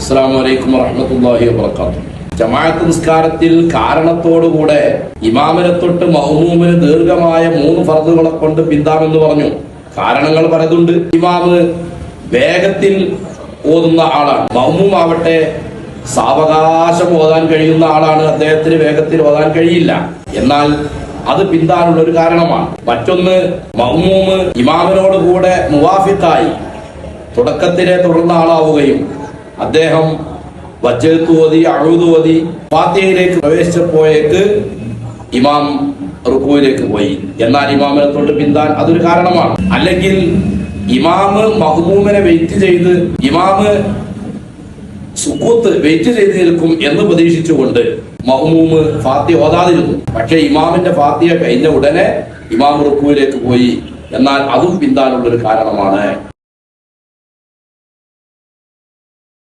അസ്സലാമു അലൈക്കും വറഹ്മത്തുള്ളാഹി വബറകാതുഹു. ജമാഅത്ത് നിസ്കാരത്തിൽ കാരണത്തോടുകൂടെ ഇമാമിനെ തൊട്ട് മഅ്മൂമിന് ദീർഘമായ 3 ഫർദുകളെ കൊണ്ട് പിന്താമെന്ന് പറഞ്ഞു. കാരണങ്ങൾ പലതുണ്ട്. ഇമാമ് വേഗത്തിൽ ഓതുന്ന ആളാണ്, മഅ്മൂം ആവട്ടെ സാവകാശം ഓതാൻ കഴിയുന്ന ആളാണ്, അദ്ദേഹത്തിന് വേഗത്തിൽ ഓതാൻ കഴിയില്ല. എന്നാൽ അത് പിന്താനുള്ള ഒരു കാരണമാണ്. മറ്റൊന്ന്, മഅ്മൂമ് ഇമാമിനോട് കൂടെ മുവാഫിഖായി തുടക്കത്തിലെ തുടർന്ന ആളാവുകയും അദ്ദേഹം വജ്ജത്ത് ഓതി അഊദ് ഓതി ഫാത്തിഹയിലേക്ക് പ്രവേശിച്ചപ്പോഴേക്ക് ഇമാം റുക്കൂയിലേക്ക് പോയി. എന്നാൽ ഇമാമിനെ തൊട്ട് പിന്താൻ അതൊരു കാരണമാണ്. അല്ലെങ്കിൽ ഇമാമ് മഅ്മൂമിനെ വെയിറ്റ് ചെയ്ത് ഇമാമ് സുക്കൂത്ത് വെയിറ്റ് ചെയ്ത് നിൽക്കും എന്ന് പ്രതീക്ഷിച്ചുകൊണ്ട് മഅ്മൂമ് ഫാത്തിഹ ഓതാതിരുന്നു. പക്ഷെ ഇമാമിന്റെ ഫാത്തിഹ കഴിഞ്ഞ ഉടനെ ഇമാം റുക്കൂയിലേക്ക് പോയി. എന്നാൽ അതും പിന്താനുള്ള ഒരു കാരണമാണ്.